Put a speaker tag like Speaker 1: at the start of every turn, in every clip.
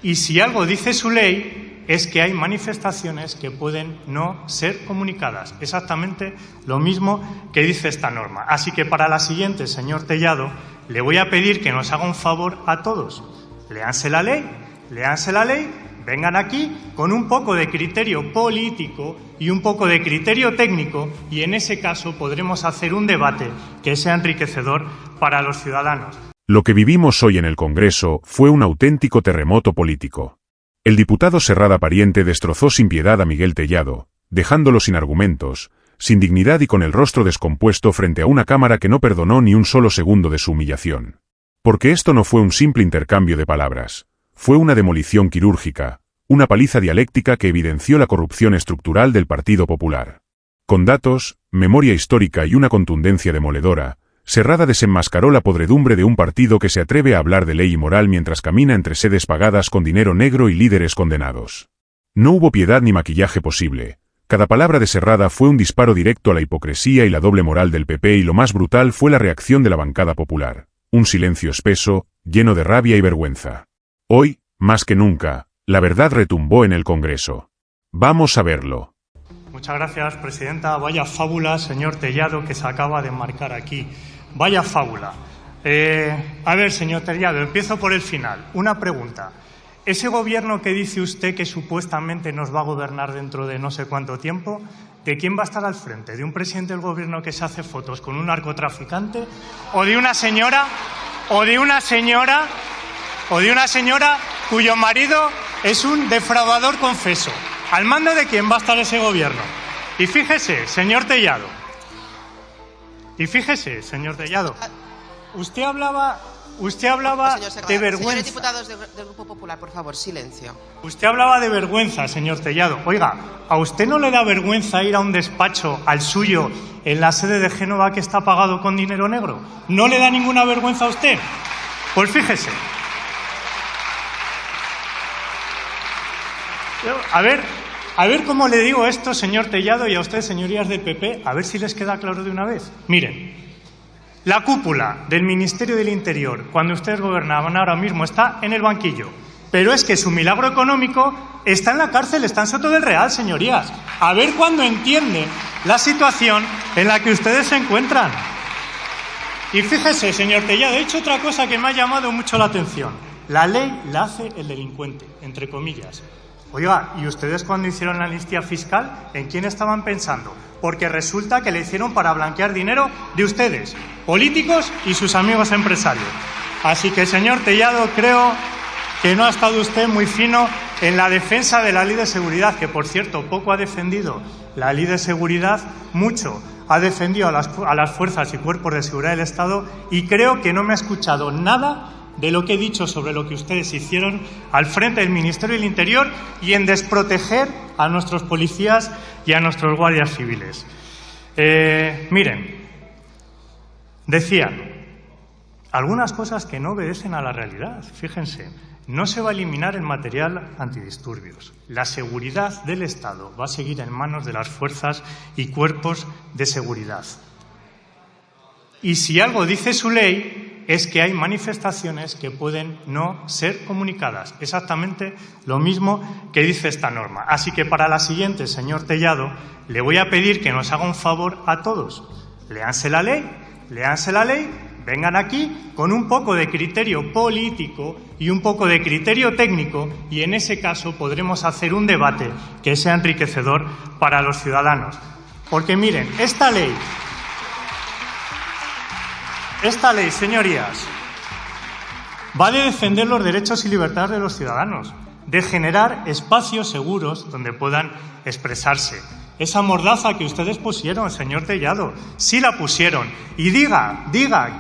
Speaker 1: Y si algo dice su ley es que hay manifestaciones que pueden no ser comunicadas. Exactamente lo mismo que dice esta norma. Así que para la siguiente, señor Tellado, le voy a pedir que nos haga un favor a todos. Léanse la ley, vengan aquí con un poco de criterio político y un poco de criterio técnico y en ese caso podremos hacer un debate que sea enriquecedor para los ciudadanos.
Speaker 2: Lo que vivimos hoy en el Congreso fue un auténtico terremoto político. El diputado Serrada Pariente destrozó sin piedad a Miguel Tellado, dejándolo sin argumentos, sin dignidad y con el rostro descompuesto frente a una Cámara que no perdonó ni un solo segundo de su humillación. Porque esto no fue un simple intercambio de palabras, fue una demolición quirúrgica, una paliza dialéctica que evidenció la corrupción estructural del Partido Popular. Con datos, memoria histórica y una contundencia demoledora, Serrada desenmascaró la podredumbre de un partido que se atreve a hablar de ley y moral mientras camina entre sedes pagadas con dinero negro y líderes condenados. No hubo piedad ni maquillaje posible. Cada palabra de Serrada fue un disparo directo a la hipocresía y la doble moral del PP y lo más brutal fue la reacción de la bancada popular. Un silencio espeso, lleno de rabia y vergüenza. Hoy, más que nunca, la verdad retumbó en el Congreso. Vamos a verlo.
Speaker 1: Muchas gracias, presidenta. Vaya fábula, señor Tellado, que se acaba de marcar aquí. Vaya fábula. A ver, señor Tellado, empiezo por el final. Una pregunta. Ese gobierno que dice usted que supuestamente nos va a gobernar dentro de no sé cuánto tiempo, ¿de quién va a estar al frente? ¿De un presidente del gobierno que se hace fotos con un narcotraficante? ¿O de una señora? ¿O de una señora cuyo marido es un defraudador confeso? ¿Al mando de quién va a estar ese gobierno? Y fíjese, señor Tellado, usted hablaba de vergüenza.
Speaker 3: Señores diputados del Grupo Popular, por favor, silencio.
Speaker 1: Usted hablaba de vergüenza, señor Tellado. Oiga, ¿a usted no le da vergüenza ir a un despacho, al suyo, en la sede de Génova que está pagado con dinero negro? ¿No le da ninguna vergüenza a usted? Pues fíjese. A ver cómo le digo esto, señor Tellado, y a ustedes, señorías del PP, a ver si les queda claro de una vez. Miren, la cúpula del Ministerio del Interior, cuando ustedes gobernaban, ahora mismo está en el banquillo. Pero es que su milagro económico está en la cárcel, está en Soto del Real, señorías. A ver cuándo entienden la situación en la que ustedes se encuentran. Y fíjese, señor Tellado, he hecho otra cosa que me ha llamado mucho la atención. La ley la hace el delincuente, entre comillas. Oiga, ¿y ustedes cuando hicieron la amnistía fiscal, en quién estaban pensando? Porque resulta que le hicieron para blanquear dinero de ustedes, políticos y sus amigos empresarios. Así que, señor Tellado, creo que no ha estado usted muy fino en la defensa de la Ley de Seguridad, que, por cierto, poco ha defendido la Ley de Seguridad, mucho ha defendido a las fuerzas y cuerpos de seguridad del Estado, y creo que no me ha escuchado nada de lo que he dicho sobre lo que ustedes hicieron al frente del Ministerio del Interior y en desproteger a nuestros policías y a nuestros guardias civiles. Miren, decían algunas cosas que no obedecen a la realidad. Fíjense, no se va a eliminar el material antidisturbios. La seguridad del Estado va a seguir en manos de las fuerzas y cuerpos de seguridad. Y si algo dice su ley es que hay manifestaciones que pueden no ser comunicadas. Exactamente lo mismo que dice esta norma. Así que para la siguiente, señor Tellado, le voy a pedir que nos haga un favor a todos. Léanse la ley, vengan aquí con un poco de criterio político y un poco de criterio técnico y en ese caso podremos hacer un debate que sea enriquecedor para los ciudadanos. Porque miren, esta ley, señorías, va de defender los derechos y libertades de los ciudadanos, de generar espacios seguros donde puedan expresarse. Esa mordaza que ustedes pusieron, señor Tellado, sí la pusieron. Y diga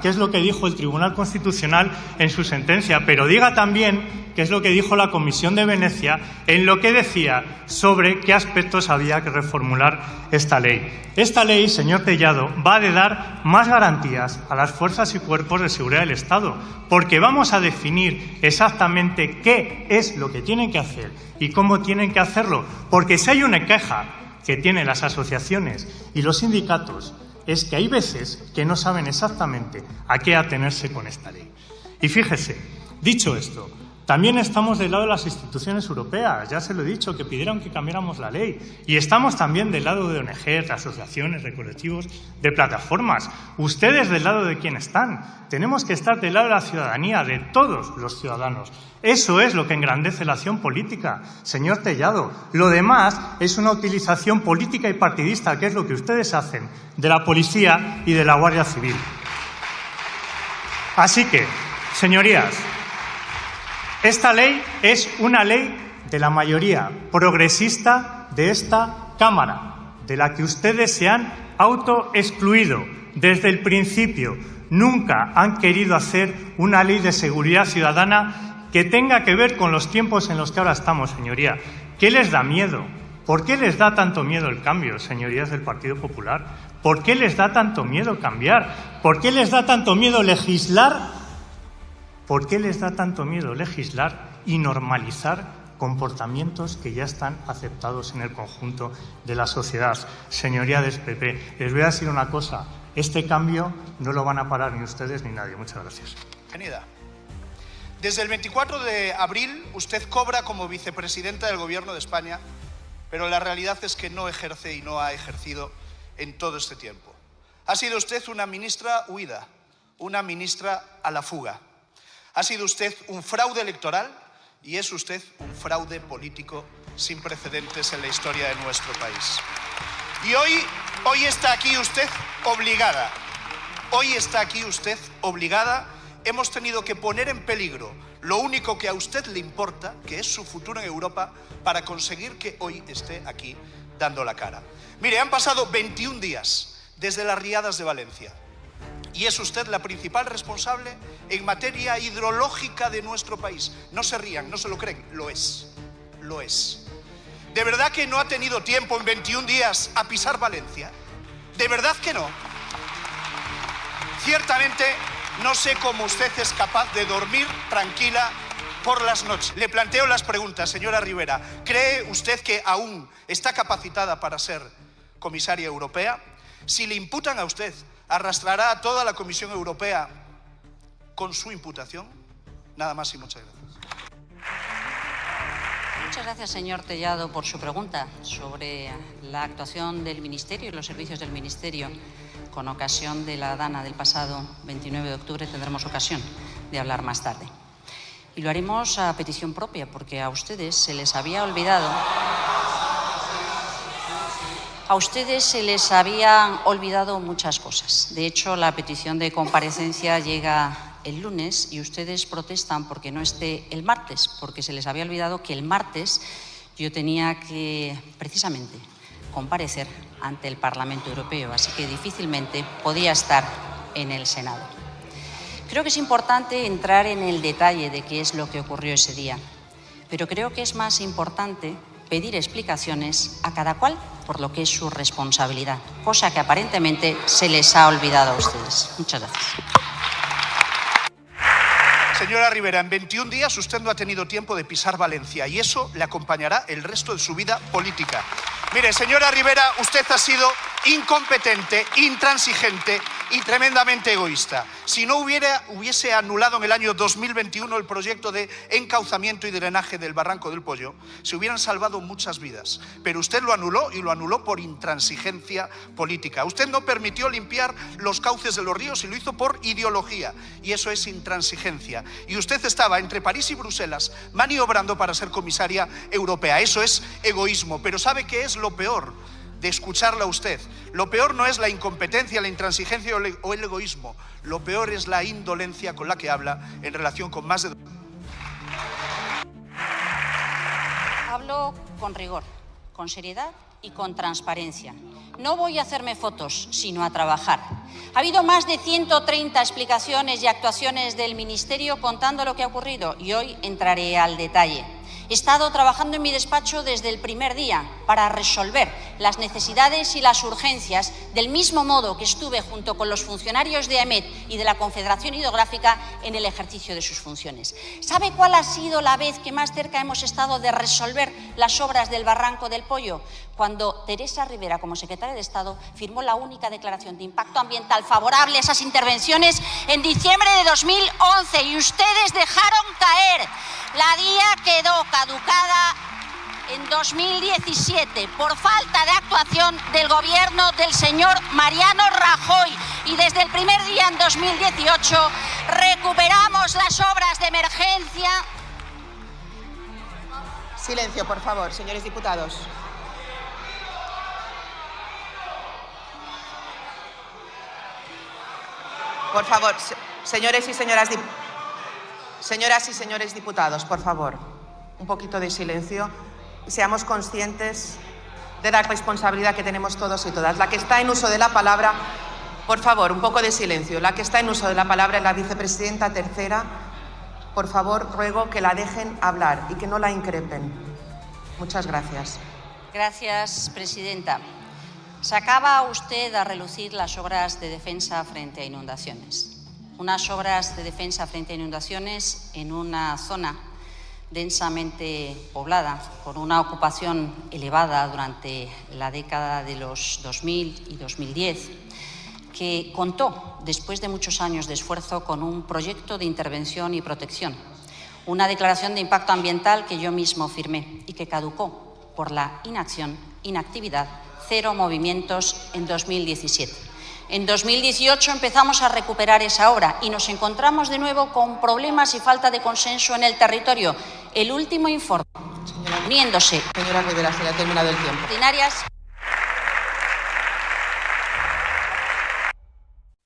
Speaker 1: qué es lo que dijo el Tribunal Constitucional en su sentencia, pero diga también qué es lo que dijo la Comisión de Venecia en lo que decía sobre qué aspectos había que reformular esta ley. Esta ley, señor Tellado, va a dar más garantías a las fuerzas y cuerpos de seguridad del Estado, porque vamos a definir exactamente qué es lo que tienen que hacer y cómo tienen que hacerlo, porque si hay una queja que tienen las asociaciones y los sindicatos es que hay veces que no saben exactamente a qué atenerse con esta ley. Y fíjese, dicho esto, También estamos del lado de las instituciones europeas, ya se lo he dicho, que pidieron que cambiáramos la ley. Y estamos también del lado de ONGs, de asociaciones, de colectivos, de plataformas. ¿Ustedes del lado de quién están? Tenemos que estar del lado de la ciudadanía, de todos los ciudadanos. Eso es lo que engrandece la acción política, señor Tellado. Lo demás es una utilización política y partidista, que es lo que ustedes hacen de la policía y de la Guardia Civil. Así que, señorías, esta ley es una ley de la mayoría progresista de esta Cámara, de la que ustedes se han autoexcluido desde el principio. Nunca han querido hacer una ley de seguridad ciudadana que tenga que ver con los tiempos en los que ahora estamos, señoría. ¿Qué les da miedo? ¿Por qué les da tanto miedo el cambio, señorías del Partido Popular? ¿Por qué les da tanto miedo cambiar? ¿Por qué les da tanto miedo legislar? ¿Por qué les da tanto miedo legislar y normalizar comportamientos que ya están aceptados en el conjunto de la sociedad? Señoría del PP, les voy a decir una cosa. Este cambio no lo van a parar ni ustedes ni nadie. Muchas gracias.
Speaker 4: Bienvenida. Desde el 24 de abril usted cobra como vicepresidenta del Gobierno de España, pero la realidad es que no ejerce y no ha ejercido en todo este tiempo. Ha sido usted una ministra huida, una ministra a la fuga. Ha sido usted un fraude electoral y es usted un fraude político sin precedentes en la historia de nuestro país. Y hoy está aquí usted obligada. Hoy está aquí usted obligada. Hemos tenido que poner en peligro lo único que a usted le importa, que es su futuro en Europa, para conseguir que hoy esté aquí dando la cara. Mire, han pasado 21 días desde las riadas de Valencia. Y es usted la principal responsable en materia hidrológica de nuestro país. No se rían, no se lo creen, lo es. Lo es. ¿De verdad que no ha tenido tiempo en 21 días a pisar Valencia? ¿De verdad que no? Ciertamente no sé cómo usted es capaz de dormir tranquila por las noches. Le planteo las preguntas, señora Rivera. ¿Cree usted que aún está capacitada para ser comisaria europea? Si le imputan a usted, ¿arrastrará a toda la Comisión Europea con su imputación? Nada más y muchas gracias.
Speaker 5: Muchas gracias, señor Tellado, por su pregunta sobre la actuación del Ministerio y los servicios del Ministerio. Con ocasión de la Dana del pasado 29 de octubre tendremos ocasión de hablar más tarde. Y lo haremos a petición propia, porque a ustedes se les había olvidado... A ustedes se les habían olvidado muchas cosas. De hecho, la petición de comparecencia llega el lunes y ustedes protestan porque no esté el martes, porque se les había olvidado que el martes yo tenía que, precisamente, comparecer ante el Parlamento Europeo, así que difícilmente podía estar en el Senado. Creo que es importante entrar en el detalle de qué es lo que ocurrió ese día, pero creo que es más importante pedir explicaciones a cada cual por lo que es su responsabilidad, cosa que aparentemente se les ha olvidado a ustedes. Muchas gracias.
Speaker 4: Señora Rivera, en 21 días usted no ha tenido tiempo de pisar Valencia y eso le acompañará el resto de su vida política. Mire, señora Rivera, usted ha sido incompetente, intransigente y tremendamente egoísta. Si no hubiese anulado en el año 2021 el proyecto de encauzamiento y drenaje del Barranco del Pollo, se hubieran salvado muchas vidas. Pero usted lo anuló y lo anuló por intransigencia política. Usted no permitió limpiar los cauces de los ríos y lo hizo por ideología. Y eso es intransigencia. Y usted estaba entre París y Bruselas maniobrando para ser comisaria europea. Eso es egoísmo. Pero ¿sabe qué es lo peor de escucharla a usted? Lo peor no es la incompetencia, la intransigencia o el egoísmo. Lo peor es la indolencia con la que habla en relación con más de...
Speaker 5: Hablo con rigor, con seriedad y con transparencia. No voy a hacerme fotos, sino a trabajar. Ha habido más de 130 explicaciones y actuaciones del Ministerio contando lo que ha ocurrido y hoy entraré al detalle. He estado trabajando en mi despacho desde el primer día, para resolver las necesidades y las urgencias, del mismo modo que estuve junto con los funcionarios de AEMET y de la Confederación Hidrográfica en el ejercicio de sus funciones. ¿Sabe cuál ha sido la vez que más cerca hemos estado de resolver las obras del Barranco del Pollo? Cuando Teresa Rivera, como secretaria de Estado, firmó la única declaración de impacto ambiental favorable a esas intervenciones en diciembre de 2011 y ustedes dejaron caer. La guía quedó caducada en 2017 por falta de actuación del gobierno del señor Mariano Rajoy y desde el primer día en 2018 recuperamos las obras de emergencia.
Speaker 3: Silencio, por favor, señores diputados. Por favor, señoras y señores diputados, por favor, un poquito de silencio. Seamos conscientes de la responsabilidad que tenemos todos y todas. La que está en uso de la palabra, por favor, un poco de silencio. La que está en uso de la palabra es la vicepresidenta tercera. Por favor, ruego que la dejen hablar y que no la increpen. Muchas gracias.
Speaker 5: Gracias, presidenta. Sacaba usted a relucir las obras de defensa frente a inundaciones. Unas obras de defensa frente a inundaciones en una zona densamente poblada, por una ocupación elevada durante la década de los 2000 y 2010, que contó, después de muchos años de esfuerzo, con un proyecto de intervención y protección, una declaración de impacto ambiental que yo mismo firmé y que caducó por la inactividad, cero movimientos en 2017. En 2018 empezamos a recuperar esa obra y nos encontramos de nuevo con problemas y falta de consenso en el territorio. El último informe, uniéndose.
Speaker 3: Señora Rivera, se le ha terminado el tiempo.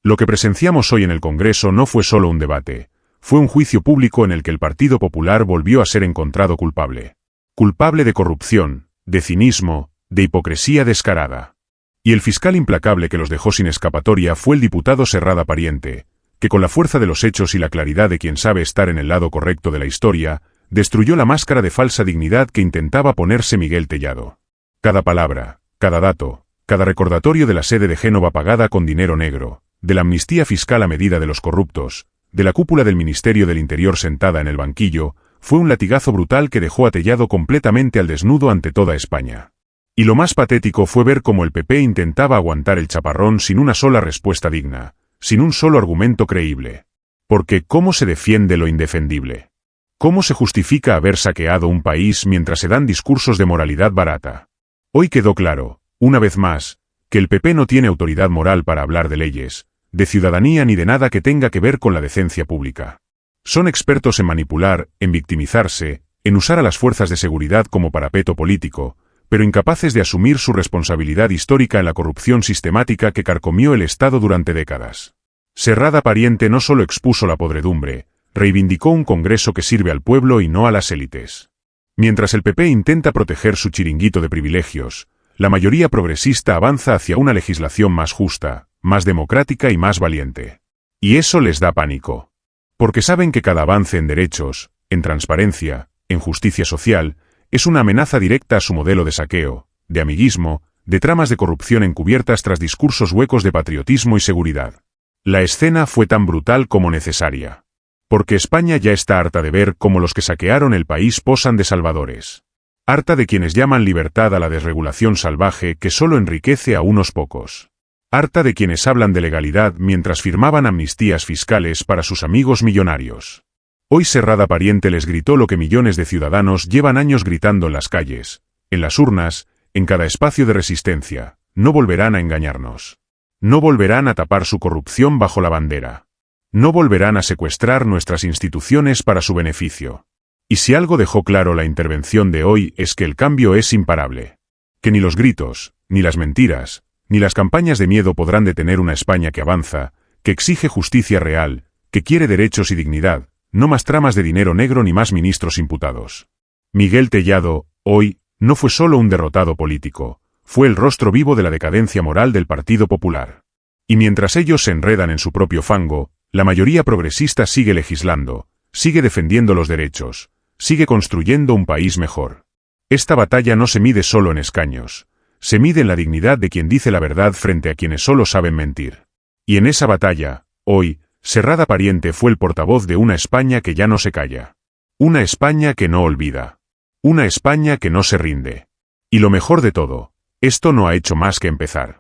Speaker 2: Lo que presenciamos hoy en el Congreso no fue solo un debate, fue un juicio público en el que el Partido Popular volvió a ser encontrado culpable. Culpable de corrupción, de cinismo, de hipocresía descarada. Y el fiscal implacable que los dejó sin escapatoria fue el diputado Serrada Pariente, que con la fuerza de los hechos y la claridad de quien sabe estar en el lado correcto de la historia, destruyó la máscara de falsa dignidad que intentaba ponerse Miguel Tellado. Cada palabra, cada dato, cada recordatorio de la sede de Génova pagada con dinero negro, de la amnistía fiscal a medida de los corruptos, de la cúpula del Ministerio del Interior sentada en el banquillo, fue un latigazo brutal que dejó a Tellado completamente al desnudo ante toda España. Y lo más patético fue ver cómo el PP intentaba aguantar el chaparrón sin una sola respuesta digna, sin un solo argumento creíble. Porque ¿cómo se defiende lo indefendible? ¿Cómo se justifica haber saqueado un país mientras se dan discursos de moralidad barata? Hoy quedó claro, una vez más, que el PP no tiene autoridad moral para hablar de leyes, de ciudadanía ni de nada que tenga que ver con la decencia pública. Son expertos en manipular, en victimizarse, en usar a las fuerzas de seguridad como parapeto político, pero incapaces de asumir su responsabilidad histórica en la corrupción sistemática que carcomió el Estado durante décadas. Serrada Pariente no solo expuso la podredumbre, reivindicó un Congreso que sirve al pueblo y no a las élites. Mientras el PP intenta proteger su chiringuito de privilegios, la mayoría progresista avanza hacia una legislación más justa, más democrática y más valiente. Y eso les da pánico. Porque saben que cada avance en derechos, en transparencia, en justicia social, es una amenaza directa a su modelo de saqueo, de amiguismo, de tramas de corrupción encubiertas tras discursos huecos de patriotismo y seguridad. La escena fue tan brutal como necesaria. Porque España ya está harta de ver cómo los que saquearon el país posan de salvadores. Harta de quienes llaman libertad a la desregulación salvaje que solo enriquece a unos pocos. Harta de quienes hablan de legalidad mientras firmaban amnistías fiscales para sus amigos millonarios. Hoy Serrada Pariente les gritó lo que millones de ciudadanos llevan años gritando en las calles, en las urnas, en cada espacio de resistencia. No volverán a engañarnos. No volverán a tapar su corrupción bajo la bandera. No volverán a secuestrar nuestras instituciones para su beneficio. Y si algo dejó claro la intervención de hoy es que el cambio es imparable. Que ni los gritos, ni las mentiras, ni las campañas de miedo podrán detener una España que avanza, que exige justicia real, que quiere derechos y dignidad, no más tramas de dinero negro ni más ministros imputados. Miguel Tellado, hoy, no fue solo un derrotado político, fue el rostro vivo de la decadencia moral del Partido Popular. Y mientras ellos se enredan en su propio fango, la mayoría progresista sigue legislando, sigue defendiendo los derechos, sigue construyendo un país mejor. Esta batalla no se mide solo en escaños, se mide en la dignidad de quien dice la verdad frente a quienes solo saben mentir. Y en esa batalla, hoy, Serrada Pariente fue el portavoz de una España que ya no se calla. Una España que no olvida. Una España que no se rinde. Y lo mejor de todo, esto no ha hecho más que empezar.